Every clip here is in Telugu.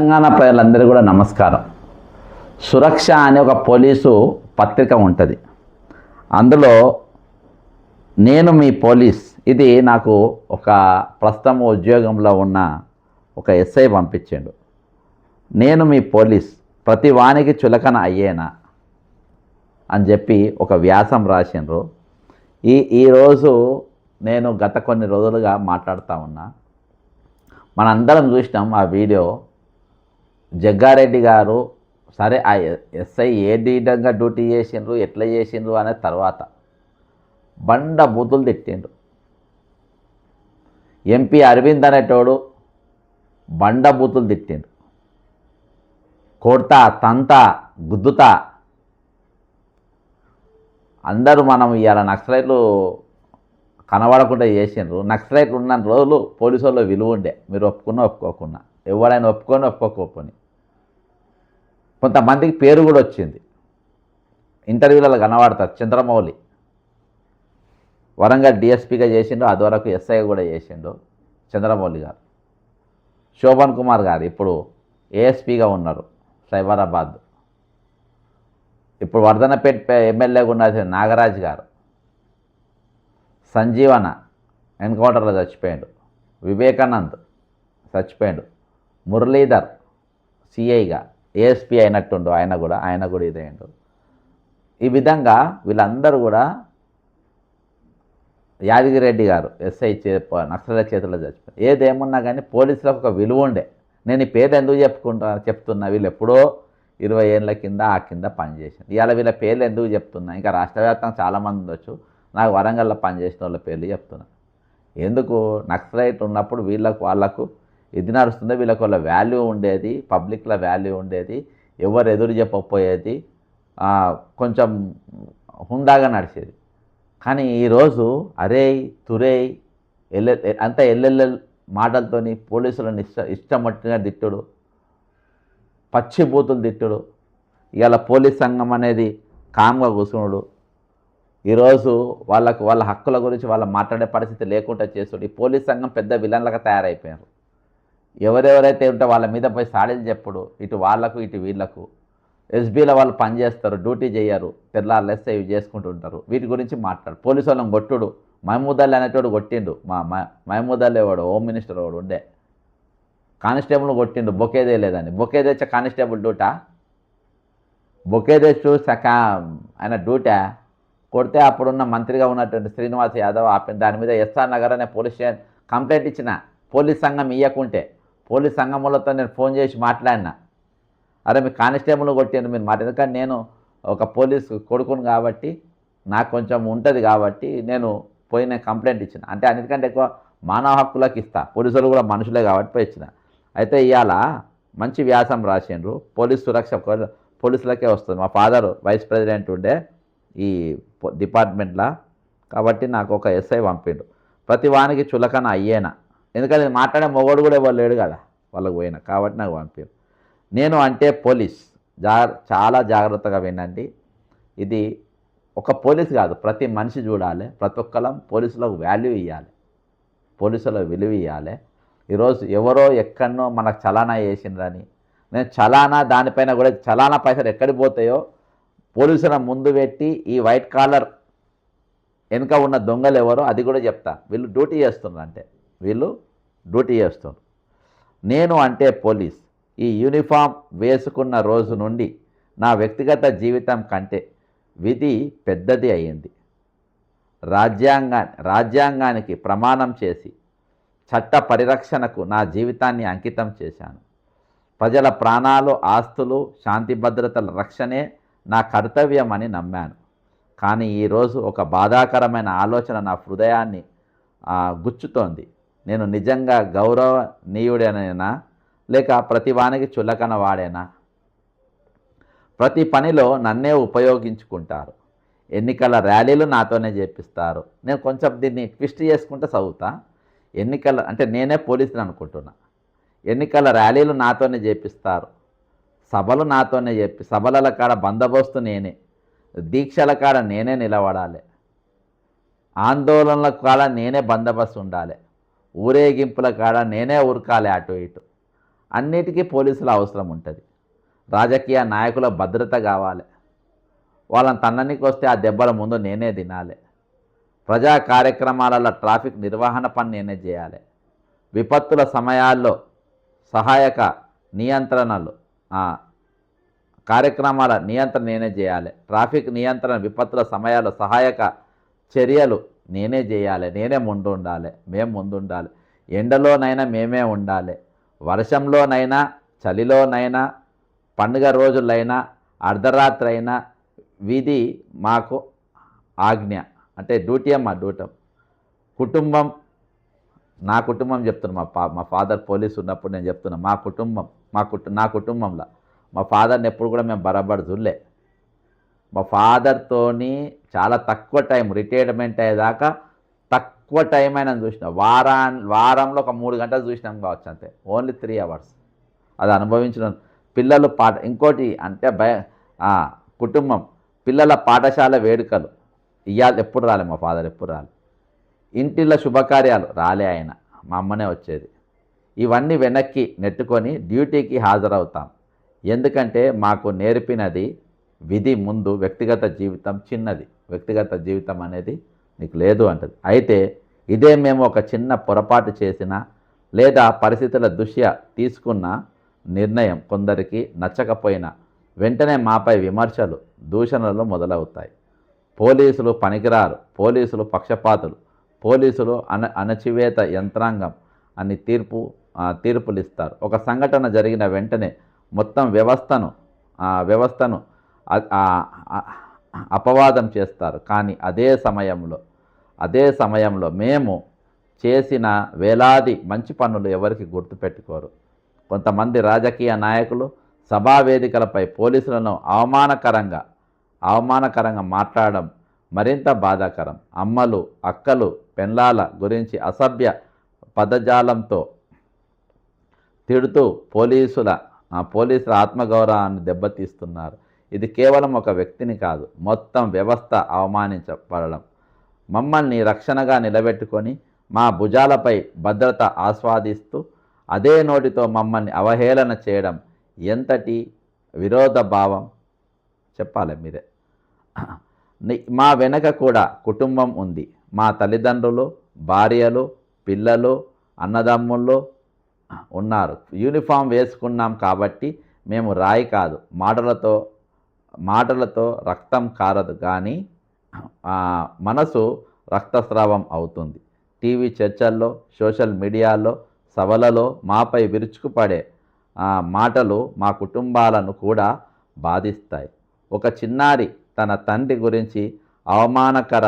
తెలంగాణ ప్రజలందరూ కూడా నమస్కారం. సురక్ష అనే ఒక పోలీసు పత్రిక ఉంటుంది. అందులో నేను మీ పోలీస్, ఇది నాకు ఒక ప్రస్తుతం ఉద్యోగంలో ఉన్న ఒక ఎస్ఐ పంపించాడు. నేను మీ పోలీస్, ప్రతి వానికి చులకన అయ్యేనా అని చెప్పి ఒక వ్యాసం రాసిండ్రు. ఈరోజు నేను గత కొన్ని రోజులుగా మాట్లాడుతూ ఉన్నా. మనందరం చూసినాం ఆ వీడియో. జగ్గారెడ్డి గారు సరే ఆ ఎస్ఐ ఏ విధంగా డ్యూటీ చేసిండ్రు, ఎట్లా చేసిండ్రు అనే తర్వాత బండ బూతులు తిట్టిండ్రు. ఎంపీ అరవింద్ అనేటోడు బండ బూతులు తిట్టిండు. కొడతా, తంతా, గుద్దుతా. అందరూ మనం ఇవాళ నక్సలైట్లు కనబడకుండా చేసిండ్రు. నక్సలైట్లు ఉన్న రోజులు పోలీసు వాళ్ళు విలువ ఉండే, మీరు ఒప్పుకున్నా ఒప్పుకోకున్నా, ఎవరైనా ఒప్పుకొని ఒప్పుకోకపోని. కొంతమందికి పేరు కూడా వచ్చింది, ఇంటర్వ్యూలలో కనబడతారు. చంద్రమౌళి వరంగల్ డిఎస్పీగా చేసిండు, అదివరకు ఎస్ఐ కూడా చేసిండు చంద్రమౌళి గారు. శోభన్ కుమార్ గారు ఇప్పుడు ఏఎస్పీగా ఉన్నారు సైబరాబాద్. ఇప్పుడు వర్ధనపేట ఎమ్మెల్యేగా ఉన్న నాగరాజ్ గారు. సంజీవన ఎన్కౌంటర్లో చచ్చిపోయాడు. వివేకానంద్ చచ్చిపోయాడు. మురళీధర్ సిఐగా ఏఎస్పీ అయినట్టుండు, ఆయన కూడా ఇదేండు. ఈ విధంగా వీళ్ళందరూ కూడా, యాదగిరెడ్డి గారు ఎస్ఐ నక్సల చేతుల్లో చచ్చిపోయారు. ఏదేమున్నా కానీ పోలీసులకు ఒక విలువ ఉండే. నేను ఈ పేర్లు ఎందుకు చెప్తున్నా, వీళ్ళు ఎప్పుడో 20 ఏళ్ళ కింద ఆ కింద పనిచేసాను. ఇవాళ వీళ్ళ పేర్లు ఎందుకు చెప్తున్నా, ఇంకా రాష్ట్ర వ్యాప్తంగా చాలామంది ఉండొచ్చు, నాకు వరంగల్లో పనిచేసిన వాళ్ళ పేర్లు చెప్తున్నా. ఎందుకు, నక్సలైట్ ఉన్నప్పుడు వాళ్ళకు ఇది నడుస్తుందో, వీళ్ళకి వాళ్ళ వాల్యూ ఉండేది, పబ్లిక్లో వాల్యూ ఉండేది, ఎవరు ఎదురు చెప్పకపోయేది, కొంచెం హుందాగా నడిచేది. కానీ ఈరోజు అరేయ్ తురేయ్ అంతా ఎల్లెల్లెల్ మాటలతోని పోలీసులను ఇష్టమట్టిగా తిట్టుడు, పచ్చి బూతులు తిట్టుడు. ఇవాళ పోలీస్ సంఘం అనేది కామ్గా కూర్చున్నాడు. ఈరోజు వాళ్ళ హక్కుల గురించి వాళ్ళు మాట్లాడే పరిస్థితి లేకుండా చేస్తుడు. ఈ పోలీస్ సంఘం పెద్ద విలన్లుగా తయారైపోయారు. ఎవరెవరైతే ఉంటే వాళ్ళ మీద పోయి సాడీలు చెప్పుడు, ఇటు వాళ్లకు ఇటు వీళ్లకు. ఎస్బీలో వాళ్ళు పనిచేస్తారు, డ్యూటీ చేయరు, తెల్లారులేస్తే ఇవి చేసుకుంటూ ఉంటారు. వీటి గురించి మాట్లాడు. పోలీసు వాళ్ళని కొట్టుడు. మహమూద్ అలీ అనేటోడు కొట్టిండు. మహమూద్ అలీ వాడు హోమ్ మినిస్టర్ వాడు ఉండే, కానిస్టేబుల్ని కొట్టిండు బొకేదే లేదని. బొకే తెచ్చే కానిస్టేబుల్ డ్యూటా? బొకే తెచ్చు ఆయన డ్యూటా? కొడితే అప్పుడున్న మంత్రిగా ఉన్నటువంటి శ్రీనివాస్ యాదవ్ ఆపిన దాని మీద ఎస్ఆర్ నగర్ అనే పోలీస్ స్టేషన్ కంప్లైంట్ ఇచ్చిన. పోలీస్ సంఘం ఇవ్వకుంటే పోలీస్ సంఘం వాళ్ళతో నేను ఫోన్ చేసి మాట్లాడినా, అరే మీ కానిస్టేబుల్ని కొట్టాను మీరు మాట. ఎందుకంటే నేను ఒక పోలీస్ కొడుకును కాబట్టి నాకు కొంచెం ఉంటుంది కాబట్టి నేను కంప్లైంట్ ఇచ్చిన. అంటే అన్నిటికంటే ఎక్కువ మానవ హక్కులకు ఇస్తా, పోలీసులు కూడా మనుషులే కాబట్టి పోయి ఇచ్చిన. అయితే ఇవాళ మంచి వ్యాసం రాసిండ్రు. పోలీస్ సురక్ష పోలీసులకే వస్తుంది. మా ఫాదర్ వైస్ ప్రెసిడెంట్ ఉండే ఈ డిపార్ట్మెంట్లో, కాబట్టి నాకు ఒక ఎస్ఐ పంపిండు. ప్రతి వానికి చులకన అయ్యేనా, ఎందుకంటే మాట్లాడే మొగోడు కూడా ఎవరు లేడు కదా వాళ్ళకు పోయినా, కాబట్టి నాకు పంపారు. నేను అంటే పోలీస్, చాలా జాగ్రత్తగా వినండి. ఇది ఒక పోలీస్ కాదు, ప్రతి మనిషి చూడాలి. ప్రతి ఒక్కరం పోలీసులకు వాల్యూ ఇవ్వాలి, పోలీసులకు విలువ ఇవ్వాలి. ఈరోజు ఎవరో ఎక్కడనో మనకు చలానా చేసిండ్రని, నేను చలానా దానిపైన కూడా చలానా పైసలు ఎక్కడికి పోతాయో పోలీసుల ముందు పెట్టి ఈ వైట్ కాలర్ వెనుక ఉన్న దొంగలు ఎవరో అది కూడా చెప్తా. వీళ్ళు డ్యూటీ చేస్తున్నారు, అంటే వీళ్ళు డ్యూటీ చేస్తున్నారు. నేను అంటే పోలీస్, ఈ యూనిఫామ్ వేసుకున్న రోజు నుండి నా వ్యక్తిగత జీవితం కంటే విధి పెద్దది అయ్యింది. రాజ్యాంగానికి ప్రమాణం చేసి చట్ట పరిరక్షణకు నా జీవితాన్ని అంకితం చేశాను. ప్రజల ప్రాణాలు, ఆస్తులు, శాంతి భద్రతల రక్షణే నా కర్తవ్యమని నమ్మాను. కానీ ఈరోజు ఒక బాధాకరమైన ఆలోచన నా హృదయాన్ని గుచ్చుతోంది. నేను నిజంగా గౌరవనీయుడేనా, లేక ప్రతివానికి చులకన వాడేనా? ప్రతి పనిలో నన్నే ఉపయోగించుకుంటారు. ఎన్నికల ర్యాలీలు నాతోనే చేపిస్తారు. నేను కొంచెం దీన్ని ట్విస్ట్ చేసుకుంటే చదువుతా. అంటే నేనే పోలీసుని అనుకుంటున్నా. ఎన్నికల ర్యాలీలు నాతోనే చేపిస్తారు, సభలు నాతోనే సభల కాడ బందోబస్తు నేనే, దీక్షల కాడ నేనే నిలబడాలి, ఆందోళనల కాడ నేనే బందోబస్తు ఉండాలి, ఊరేగింపుల కాడ నేనే ఉరకాలి అటు ఇటు. అన్నిటికీ పోలీసుల అవసరం ఉంటుంది. రాజకీయ నాయకుల భద్రత కావాలి. వాళ్ళని తన్ననికి వస్తే ఆ దెబ్బల ముందు నేనే తినాలి. ప్రజా కార్యక్రమాలలో ట్రాఫిక్ నిర్వహణ పని నేనే చేయాలి. విపత్తుల సమయాల్లో సహాయక నియంత్రణలు కార్యక్రమాల నియంత్రణ నేనే చేయాలి. ట్రాఫిక్ నియంత్రణ విపత్తుల సమయాల్లో సహాయక చర్యలు నేనే చేయాలి. నేనే ముందుండాలి. మేము ముందుండాలి. ఎండలోనైనా మేమే ఉండాలి. వర్షంలోనైనా చలిలోనైనా పండుగ రోజులైనా అర్ధరాత్రి అయినా విధి మాకు ఆజ్ఞ. అంటే డ్యూటీ మా డ్యూటం. కుటుంబం నా కుటుంబం చెప్తున్నా. మా ఫాదర్ పోలీసు ఉన్నప్పుడు నేను చెప్తున్నా మా కుటుంబం నా కుటుంబంలో మా ఫాదర్ని ఎప్పుడు కూడా మేము బరాబర్ చూడలే. మా ఫాదర్తోని చాలా తక్కువ టైం రిటైర్మెంట్ అయ్యేదాకా తక్కువ టైం అయినా చూసిన. వారంలో ఒక 3 గంటలు చూసినాం కావచ్చు అంతే. Only 3 hours. అది అనుభవించిన పిల్లలు ఇంకోటి అంటే కుటుంబం పిల్లల పాఠశాల వేడుకలు ఇవాళ ఎప్పుడు రాలే. మా ఫాదర్ ఎప్పుడు రాలే. ఇంటిలో శుభకార్యాలు రాలే. ఆయన మా అమ్మనే వచ్చేది. ఇవన్నీ వెనక్కి నెట్టుకొని డ్యూటీకి హాజరవుతాం. ఎందుకంటే మాకు నేర్పినది విధి ముందు వ్యక్తిగత జీవితం చిన్నది. వ్యక్తిగత జీవితం అనేది నీకు లేదు అంటది. అయితే ఇదే మేము ఒక చిన్న పొరపాటు చేసినా లేదా పరిస్థితుల దృష్ట్యా తీసుకున్న నిర్ణయం కొందరికి నచ్చకపోయినా వెంటనే మాపై విమర్శలు దూషణలు మొదలవుతాయి. పోలీసులు పనికిరారు, పోలీసులు పక్షపాతులు, పోలీసులు అణచివేత యంత్రాంగం అని తీర్పులు ఇస్తారు. ఒక సంఘటన జరిగిన వెంటనే మొత్తం వ్యవస్థను అపవాదం చేస్తారు. కానీ అదే సమయంలో మేము చేసిన వేలాది మంచి పనులు ఎవరికి గుర్తుపెట్టుకోరు. కొంతమంది రాజకీయ నాయకులు సభా వేదికలపై పోలీసులను అవమానకరంగా మాట్లాడడం మరింత బాధాకరం. అమ్మలు, అక్కలు, పెళ్ళాల గురించి అసభ్య పదజాలంతో తిడుతూ పోలీసుల ఆత్మగౌరవాన్ని దెబ్బతీస్తున్నారు. ఇది కేవలం ఒక వ్యక్తిని కాదు, మొత్తం వ్యవస్థ అవమానించబడడం. మమ్మల్ని రక్షణగా నిలబెట్టుకొని మా భుజాలపై భద్రత ఆస్వాదిస్తూ అదే నోటితో మమ్మల్ని అవహేళన చేయడం ఎంతటి విరోధ భావం చెప్పాలి మీరే. మా వెనక కూడా కుటుంబం ఉంది. మా తల్లిదండ్రులు, భార్యలు, పిల్లలు, అన్నదమ్ముళ్ళు ఉన్నారు. యూనిఫామ్ వేసుకున్నాం కాబట్టి మేము రాయి కాదు. మాటలతో రక్తం కారదు కానీ మనసు రక్తస్రావం అవుతుంది. టీవీ చర్చల్లో, సోషల్ మీడియాలో, సభలలో మాపై విరుచుకుపడే మాటలు మా కుటుంబాలను కూడా బాధిస్తాయి. ఒక చిన్నారి తన తండ్రి గురించి అవమానకర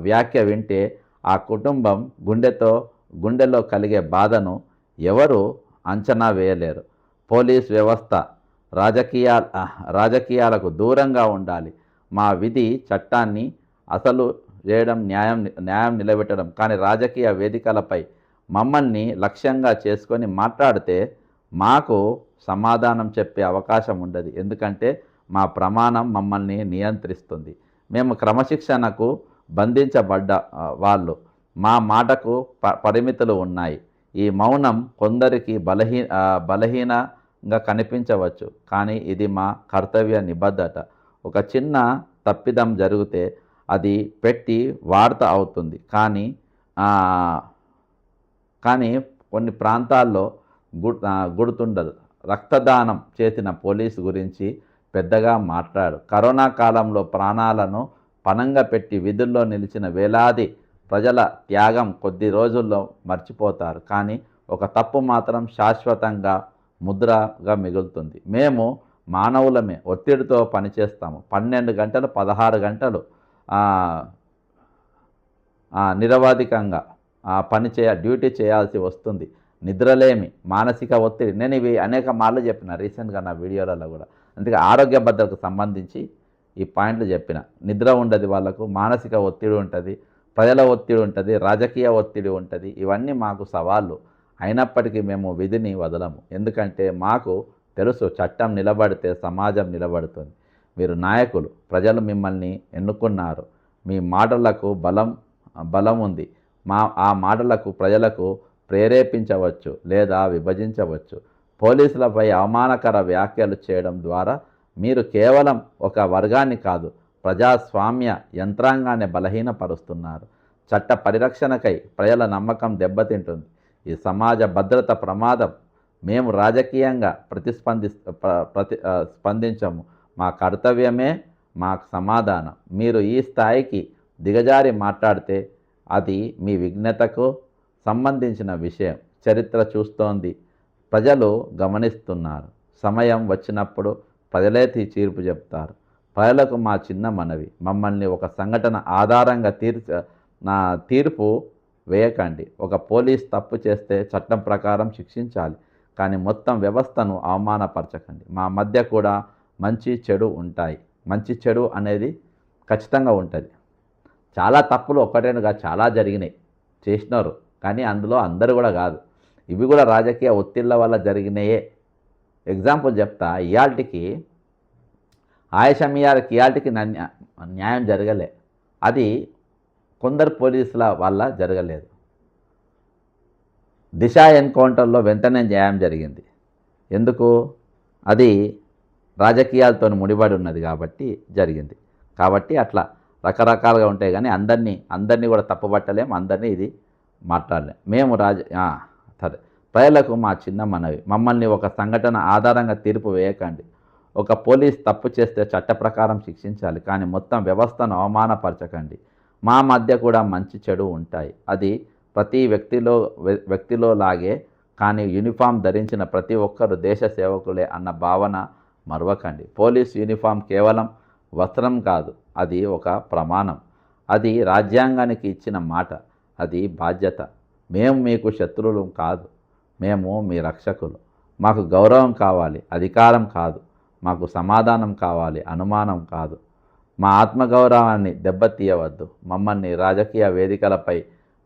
వ్యాఖ్య వింటే ఆ కుటుంబం గుండెలో కలిగే బాధను ఎవరు అంచనా వేయలేరు. పోలీస్ వ్యవస్థ రాజకీయాలకు దూరంగా ఉండాలి. మా విధి చట్టాన్ని అసలు చేయడం, న్యాయం నిలబెట్టడం. కానీ రాజకీయ వేదికలపై మమ్మల్ని లక్ష్యంగా చేసుకొని మాట్లాడితే మాకు సమాధానం చెప్పే అవకాశం ఉండదు. ఎందుకంటే మా ప్రమాణం మమ్మల్ని నియంత్రిస్తుంది. మేము క్రమశిక్షణకు బంధించబడ్డ వాళ్ళు. మా మాటకు పరిమితులు ఉన్నాయి. ఈ మౌనం కొందరికి బలహీనంగా కనిపించవచ్చు, కానీ ఇది మా కర్తవ్య నిబద్ధత. ఒక చిన్న తప్పిదం జరిగితే అది పెట్టి వార్త అవుతుంది. కానీ కొన్ని ప్రాంతాల్లో గుర్తుండదు. రక్తదానం చేసిన పోలీసు గురించి పెద్దగా మాట్లాడు. కరోనా కాలంలో ప్రాణాలను పణంగా పెట్టి విధుల్లో నిలిచిన వేలాది ప్రజల త్యాగం కొద్ది రోజుల్లో మర్చిపోతారు. కానీ ఒక తప్పు మాత్రం శాశ్వతంగా ముద్రగా మిగులుతుంది. మేము మానవులమే, ఒత్తిడితో పనిచేస్తాము. 12 గంటలు 16 గంటలు నిరవధికంగా డ్యూటీ చేయాల్సి వస్తుంది. నిద్రలేమి, మానసిక ఒత్తిడి. నేను ఇవి అనేక మార్లు చెప్పిన రీసెంట్గా నా వీడియోలలో కూడా. అందుకే ఆరోగ్య భద్రతకు సంబంధించి ఈ పాయింట్లు చెప్పిన. నిద్ర ఉండదు వాళ్ళకు, మానసిక ఒత్తిడి ఉంటుంది, ప్రజల ఒత్తిడి ఉంటుంది, రాజకీయ ఒత్తిడి ఉంటుంది. ఇవన్నీ మాకు సవాళ్ళు. అయినప్పటికీ మేము విధిని వదలము. ఎందుకంటే మాకు తెలుసు, చట్టం నిలబడితే సమాజం నిలబడుతుంది. మీరు నాయకులు, ప్రజలు మిమ్మల్ని ఎన్నుకున్నారు. మీ మాటలకు బలం ఉంది. ఆ మాటలకు ప్రజలకు ప్రేరేపించవచ్చు లేదా విభజించవచ్చు. పోలీసులపై అవమానకర వ్యాఖ్యలు చేయడం ద్వారా మీరు కేవలం ఒక వర్గాన్ని కాదు, ప్రజాస్వామ్య యంత్రాంగాన్ని బలహీనపరుస్తున్నారు. చట్ట పరిరక్షణకై ప్రజల నమ్మకం దెబ్బతింటుంది. ఈ సమాజ భద్రత ప్రమాదం. మేము రాజకీయంగా స్పందించము. మా కర్తవ్యమే మాకు సమాధానం. మీరు ఈ స్థాయికి దిగజారి మాట్లాడితే అది మీ విఘ్నతకు సంబంధించిన విషయం. చరిత్ర చూస్తోంది, ప్రజలు గమనిస్తున్నారు. సమయం వచ్చినప్పుడు ప్రజలే తీర్పు చెప్తారు. ప్రజలకు మా చిన్న మనవి, మమ్మల్ని ఒక సంఘటన ఆధారంగా తీర్పు వేయకండి. ఒక పోలీస్ తప్పు చేస్తే చట్టం ప్రకారం శిక్షించాలి, కానీ మొత్తం వ్యవస్థను అవమానపరచకండి. మా మధ్య కూడా మంచి చెడు ఉంటాయి. మంచి చెడు అనేది ఖచ్చితంగా ఉంటుంది. చాలా తప్పులు ఒకటేనుగా చాలా జరిగినాయి, చేసినారు, కానీ అందులో అందరూ కూడా కాదు. ఇవి కూడా రాజకీయ ఒత్తిళ్ల వల్ల జరిగినాయే. ఎగ్జాంపుల్ చెప్తా. ఇయాల్టికి ఆయేషమియార్కి ఇయాల్టికి న్యాయం జరగలే. అది కొందరు పోలీసుల వల్ల జరగలేదు. దిశ ఎన్కౌంటర్లో వెంటనే న్యాయం జరిగింది. ఎందుకు? అది రాజకీయాలతో ముడిపడి ఉన్నది కాబట్టి జరిగింది. కాబట్టి అట్లా రకరకాలుగా ఉంటాయి, కానీ అందరినీ కూడా తప్పుపట్టలేం, అందరినీ ఇది మాట్లాడలేం. మేము సరే, ప్రజలకు మా చిన్న మనవి, మమ్మల్ని ఒక సంఘటన ఆధారంగా తీర్పు వేయకండి. ఒక పోలీస్ తప్పు చేస్తే చట్ట ప్రకారం శిక్షించాలి, కానీ మొత్తం వ్యవస్థను అవమానపరచకండి. మా మధ్య కూడా మంచి చెడు ఉంటాయి. అది ప్రతి వ్యక్తిలో లాగే, కానీ యూనిఫామ్ ధరించిన ప్రతి ఒక్కరు దేశ సేవకులే అన్న భావన మరవకండి. పోలీస్ యూనిఫామ్ కేవలం వస్త్రం కాదు, అది ఒక ప్రమాణం. అది రాజ్యాంగానికి ఇచ్చిన మాట, అది బాధ్యత. మేము మీకు శత్రువులు కాదు, మేము మీ రక్షకులు. మాకు గౌరవం కావాలి, అధికారం కాదు. మాకు సమాధానం కావాలి, అనుమానం కాదు. మా ఆత్మగౌరవాన్ని దెబ్బతీయవద్దు. మమ్మల్ని రాజకీయ వేదికలపై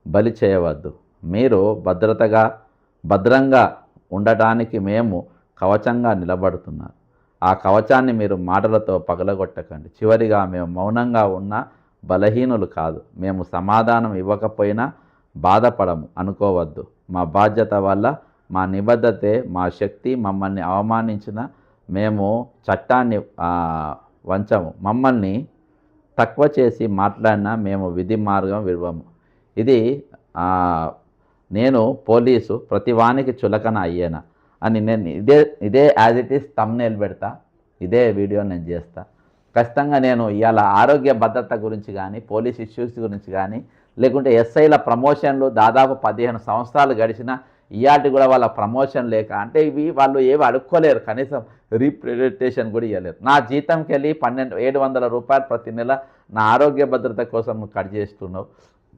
బలి చేయవద్దు. మీరు భద్రంగా ఉండటానికి మేము కవచంగా నిలబడుతున్నారు. ఆ కవచాన్ని మీరు మాటలతో పగలగొట్టకండి. చివరిగా, మేము మౌనంగా ఉన్న బలహీనులు కాదు. మేము సమాధానం ఇవ్వకపోయినా బాధపడము అనుకోవద్దు. మా బాధ్యత వల్ల మా నిబద్ధతే మా శక్తి. మమ్మల్ని అవమానించిన మేము చట్టాన్ని వంచము. మమ్మల్ని తక్కువ చేసి మాట్లాడినా మేము విధి మార్గం విడవము. ఇది నేను పోలీసు ప్రతివానికి చులకన అయ్యేనా అని నేను ఇదే యాజ్ ఇట్ ఈస్ థంబ్నెయిల్ పెడతా. ఇదే వీడియో నేను చేస్తా. ఖచ్చితంగా నేను ఇవాళ ఆరోగ్య భద్రత గురించి కానీ, పోలీస్ ఇష్యూస్ గురించి కానీ, లేకుంటే ఎస్ఐల ప్రమోషన్లు దాదాపు 15 సంవత్సరాలు గడిచిన ఇయాటి కూడా వాళ్ళ ప్రమోషన్ లేక, అంటే ఇవి వాళ్ళు ఏవి అడుక్కోలేరు, కనీసం రీప్రజెంటేషన్ కూడా ఇవ్వలేరు. నా జీతంకి వెళ్ళి 700 రూపాయలు ప్రతి నెల నా ఆరోగ్య భద్రత కోసం నువ్వు కట్ చేస్తున్నావు,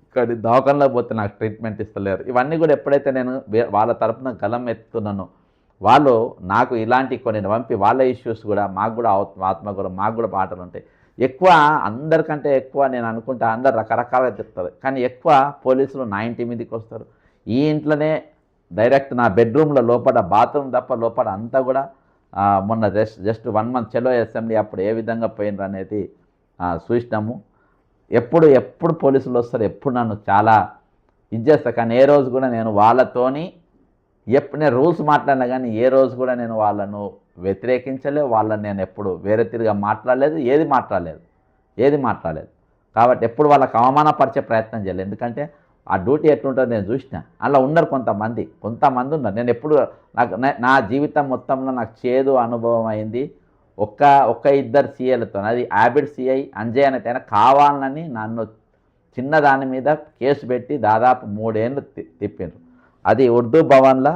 ఇక్కడ దవాఖానలో పోతే నాకు ట్రీట్మెంట్ ఇస్తలేరు. ఇవన్నీ కూడా ఎప్పుడైతే నేను వాళ్ళ తరపున గలం ఎత్తుతున్నానో, వాళ్ళు నాకు ఇలాంటి కొన్ని పంపి వాళ్ళ ఇష్యూస్ కూడా మాకు కూడా ఆత్మగౌరవం, మాకు కూడా పాటలు ఉంటాయి. ఎక్కువ అందరికంటే ఎక్కువ నేను అనుకుంటా, అందరు రకరకాలుగా చెప్తారు, కానీ ఎక్కువ పోలీసులు నా ఇంటి మీదకి వస్తారు. ఈ ఇంట్లోనే డైరెక్ట్ నా బెడ్రూమ్లో లోపల బాత్రూమ్ తప్ప లోపల అంతా కూడా మొన్న జస్ట్ 1 month చెలో అసెంబ్లీ అప్పుడు ఏ విధంగా పోయినరు అనేది చూసినాము. ఎప్పుడు పోలీసులు వస్తారు, ఎప్పుడు నన్ను చాలా ఇది చేస్తారు, కానీ ఏ రోజు కూడా నేను వాళ్ళతోని నేను రూల్స్ మాట్లాడినా కానీ ఏ రోజు కూడా నేను వాళ్ళను వ్యతిరేకించలేదు, వాళ్ళని నేను ఎప్పుడు వేరే తిరిగా మాట్లాడలేదు, ఏది మాట్లాడలేదు. కాబట్టి ఎప్పుడు వాళ్ళకి అవమానపరిచే ప్రయత్నం చేయలేదు. ఎందుకంటే ఆ డ్యూటీ ఎట్లుంటుందో నేను చూసిన. అలా ఉన్నారు కొంతమంది ఉన్నారు. నేను ఎప్పుడు నా జీవితం మొత్తంలో నాకు చేదు అనుభవం అయింది ఒక్క ఇద్దరు సీఏలతో. అది యాబిడ్ సిఐ అంజయ్ అనేటైనా కావాలని నన్ను చిన్న దాని మీద కేసు పెట్టి దాదాపు 3 ఏళ్ళు తిప్పారు. అది ఉర్దూ భవన్లో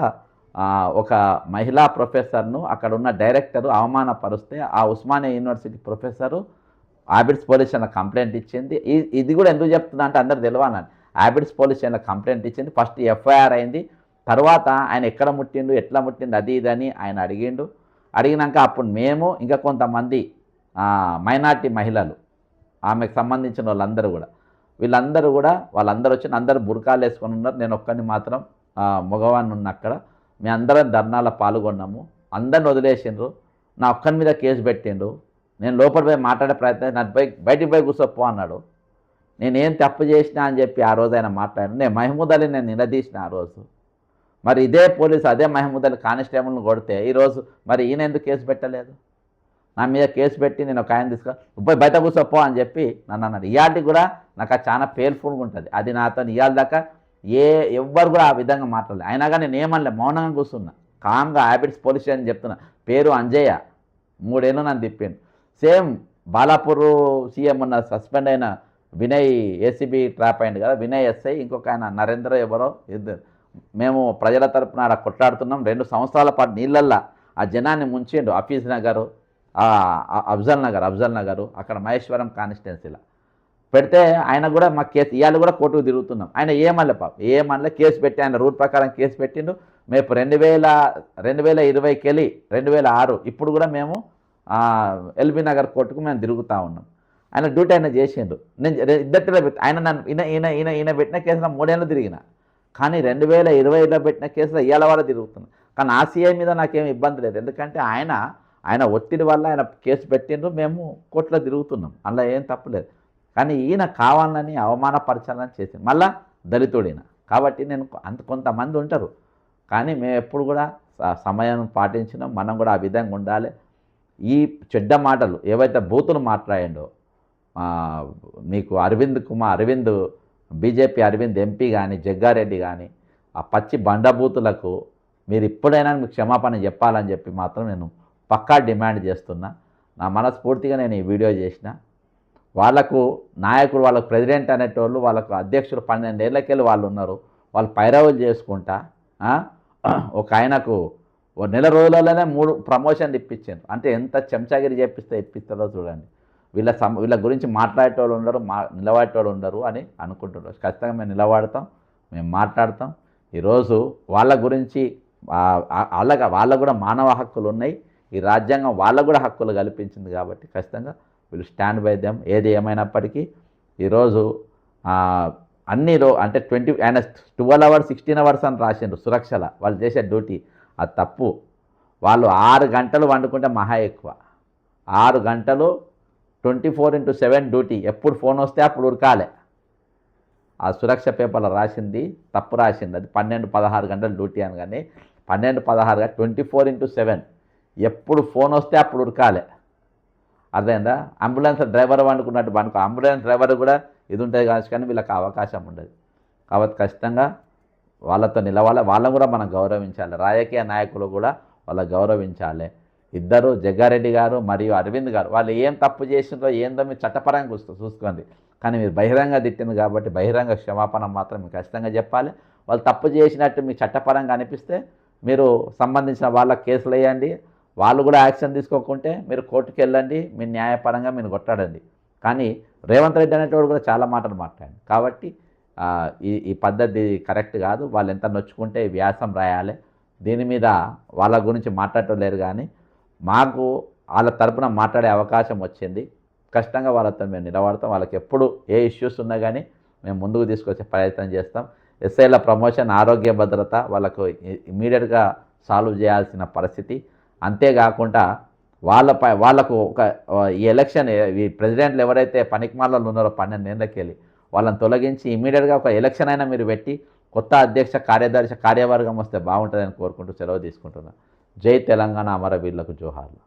ఒక మహిళా ప్రొఫెసర్ను అక్కడ ఉన్న డైరెక్టరు అవమానపరుస్తే ఆ Osmania university professor Abids police స్టేషన్లో కంప్లైంట్ ఇచ్చింది. ఇది కూడా ఎందుకు చెప్తున్నా అంటే అందరు తెలియాలని. యాబిడ్స్ పోలీస్ స్టేషన్లో కంప్లైంట్ ఇచ్చింది. ఫస్ట్ ఎఫ్ఐఆర్ అయింది. తర్వాత ఆయన ఎక్కడ ముట్టిండు, ఎట్లా ముట్టిండు, అది ఇదని ఆయన అడిగినాక అప్పుడు మేము ఇంకా కొంతమంది మైనార్టీ మహిళలు, ఆమెకు సంబంధించిన వీళ్ళందరూ వచ్చి అందరూ బుర్కాలు వేసుకొని ఉన్నారు. నేను ఒక్కడిని మాత్రం మగవాడిని ఉన్న అక్కడ. మేము అందరం ధర్నాలో పాల్గొన్నాము. అందరిని వదిలేసిండ్రు. నా ఒక్కని మీద కేసు పెట్టిండు. నేను లోపల పోయి మాట్లాడే ప్రయత్నం, నాకు బయటికి పోయి కూర్చోపో అన్నాడు. నేనేం తప్పు చేసినా అని చెప్పి ఆ రోజు ఆయన మాట్లాడాను. నేను మహమూద్ అలీ నేను నిలదీసిన ఆ రోజు. మరి ఇదే పోలీసు అదే మహమూద్ అలీ కానిస్టేబుల్ని కొడితే ఈరోజు మరి ఈయన ఎందుకు కేసు పెట్టలేదు? నా మీద కేసు పెట్టి నేను ఒక ఆయన పోయి బయట కూర్చోపో అని చెప్పి నన్ను అన్నాడు. ఇవాళకి కూడా నాకు అది చాలా పెయిన్ఫుల్గా ఉంటుంది. అది నాతో ఇవాళ దాకా ఎవ్వరు కూడా ఆ విధంగా మాట్లాడలేదు. అయినా కానీ నేను ఏమనలే, మౌనంగా కూర్చున్నా, కామ్గా హ్యాబిట్స్ పోలీస్ స్టేషన్ చెప్తున్నా. పేరు అంజయ్య, 3 ఏళ్ళు నన్ను తిప్పాను. సేమ్ బాలాపూర్ సీఎం ఉన్న సస్పెండ్ అయిన వినయ్ ఏసీబీ ట్రాప్ అయింది కదా, వినయ్ ఎస్ఐ, ఇంకొక ఆయన నరేంద్ర ఎవరో ఇద్దరు, మేము ప్రజల తరపున ఆడ కొట్లాడుతున్నాం. 2 సంవత్సరాల పాటు నీళ్ళల్లో ఆ జనాన్ని ముంచిండు. హఫీజ్ నగర్, అఫ్జల్ నగర్, అక్కడ మహేశ్వరం కాన్స్టిట్యున్సీలో పెడితే ఆయన కూడా మా కేసు ఇవాళ కూడా కోర్టుకు తిరుగుతున్నాం. ఆయన ఏమనలే పాపం, ఏమనలే, కేసు పెట్టి ఆయన రూల్ ప్రకారం కేసు పెట్టిండు. మేము 2020కి వెళ్ళి 2006 ఇప్పుడు కూడా మేము ఎల్బీ నగర్ కోర్టుకు మేము తిరుగుతూ ఉన్నాం. ఆయన డ్యూటీ ఆయన చేసిండు. నేను ఇద్దరిలో పెట్టి ఆయన నన్ను ఈయన పెట్టిన కేసులో 3 ఏళ్ళు తిరిగిన, కానీ 2020లో పెట్టిన కేసులో ఇవాళ వల్ల తిరుగుతున్నాను. కానీ ఆ సీఐ మీద నాకేం ఇబ్బంది లేదు, ఎందుకంటే ఆయన ఒత్తిడి వల్ల ఆయన కేసు పెట్టిండ్రు, మేము కోర్టులో తిరుగుతున్నాం, అందులో ఏం తప్పులేదు. కానీ ఈయన కావాలని అవమానపరచాలని చేసింది, మళ్ళా దళితుడిన కాబట్టి. నేను కొంతమంది ఉంటారు, కానీ మేము ఎప్పుడు కూడా సమయం పాటించినాం. మనం కూడా ఆ విధంగా ఉండాలి. ఈ చెడ్డ మాటలు ఏవైతే బూతులు మాట్లాడిండో నీకు అరవింద్ బీజేపీ అరవింద్ ఎంపీ కానీ జగ్గారెడ్డి కానీ ఆ పచ్చి బండబూతులకు మీరు ఇప్పుడైనా మీకు క్షమాపణ చెప్పాలని చెప్పి మాత్రం నేను పక్కా డిమాండ్ చేస్తున్నా. నా మనస్ఫూర్తిగా నేను ఈ వీడియో చేసిన. వాళ్ళకు నాయకుడు, వాళ్ళకు ప్రెసిడెంట్ అనేటోళ్ళు, వాళ్ళకు అధ్యక్షులు 12 ఏళ్ళకెళ్ళి వాళ్ళు ఉన్నారు. వాళ్ళు పైరవులు చేసుకుంటా ఒక ఆయనకు నెల రోజులలోనే 3 ప్రమోషన్లు ఇప్పించారు. అంటే ఎంత చెంచాగిరి ఇప్పిస్తారో చూడండి. వీళ్ళ గురించి మాట్లాడేటోళ్ళు ఉండరు, నిలబడేటోళ్ళు ఉండరు అని అనుకుంటున్నారు. ఖచ్చితంగా మేము నిలబడతాం, మేము మాట్లాడతాం. ఈరోజు వాళ్ళ గురించి వాళ్ళకు కూడా మానవ హక్కులు ఉన్నాయి. ఈ రాజ్యాంగం వాళ్ళకు కూడా హక్కులు కల్పించింది కాబట్టి ఖచ్చితంగా వీళ్ళు స్టాండ్ బై దెమ్. ఏది ఏమైనప్పటికీ ఈరోజు అంటే ఆయన 12 hours 16 hours అని రాసిండ్రు సురక్షల వాళ్ళు చేసే డ్యూటీ. అది తప్పు. వాళ్ళు 6 గంటలు వండుకుంటే మహా ఎక్కువ. 6 గంటలు 24/7 డ్యూటీ. ఎప్పుడు ఫోన్ వస్తే అప్పుడు ఉరకాలి. ఆ సురక్ష పేపర్లో రాసింది తప్పు రాసింది. అది 12-16 గంటల డ్యూటీ అని, కానీ 12-16 24/7 ఎప్పుడు ఫోన్ వస్తే అప్పుడు ఉరకాలి. అర్థమైందా? అంబులెన్స్ డ్రైవర్ వండుకున్నట్టు వండుకో. అంబులెన్స్ డ్రైవర్ కూడా ఇది ఉంటుంది కావచ్చు, కానీ వీళ్ళకి అవకాశం ఉండదు. కాబట్టి ఖచ్చితంగా వాళ్ళతో నిలవాలి. వాళ్ళని కూడా మనం గౌరవించాలి. రాజకీయ నాయకులు కూడా వాళ్ళని గౌరవించాలి. ఇద్దరు జగ్గారెడ్డి గారు మరియు అరవింద్ గారు వాళ్ళు ఏం తప్పు చేసిందో ఏందో మీరు చట్టపరంగా చూసుకోండి. కానీ మీరు బహిరంగ తిట్టింది కాబట్టి బహిరంగ క్షమాపణ మాత్రం మీరు ఖచ్చితంగా చెప్పాలి. వాళ్ళు తప్పు చేసినట్టు మీకు చట్టపరంగా అనిపిస్తే మీరు సంబంధించిన వాళ్ళ కేసులు వేయండి. వాళ్ళు కూడా యాక్షన్ తీసుకోకుంటే మీరు కోర్టుకు వెళ్ళండి, మీ న్యాయపరంగా మీరు కొట్టాడండి. కానీ రేవంత్ రెడ్డి అనేటోడు కూడా చాలా మాటలు మాట్లాడండి. కాబట్టి ఈ పద్ధతి కరెక్ట్ కాదు. వాళ్ళు ఎంత నొచ్చుకుంటే వ్యాసం రాయాలి. దీని మీద వాళ్ళ గురించి మాట్లాడటం లేరు, కానీ మాకు వాళ్ళ తరపున మాట్లాడే అవకాశం వచ్చింది. ఖచ్చితంగా వాళ్ళతో మేము నిలబడతాం. వాళ్ళకి ఎప్పుడు ఏ ఇష్యూస్ ఉన్నా కానీ మేము ముందుకు తీసుకొచ్చే ప్రయత్నం చేస్తాం. ఎస్ఐల ప్రమోషన్, ఆరోగ్య భద్రత వాళ్ళకు ఇమీడియట్గా సాల్వ్ చేయాల్సిన పరిస్థితి. అంతేకాకుండా వాళ్ళకు ఒక ఈ ఎలక్షన్ ఈ ప్రెసిడెంట్లు ఎవరైతే పనికిమాలలో ఉన్నారో 12 ఏళ్ళకి వెళ్ళి వాళ్ళని తొలగించి ఇమీడియట్గా ఒక ఎలక్షన్ అయినా మీరు పెట్టి కొత్త అధ్యక్ష కార్యదర్శి కార్యవర్గం వస్తే బాగుంటుందని కోరుకుంటూ సెలవు తీసుకుంటున్నాను. జై తెలంగాణ, అమరవీరులకు జోహార్లు.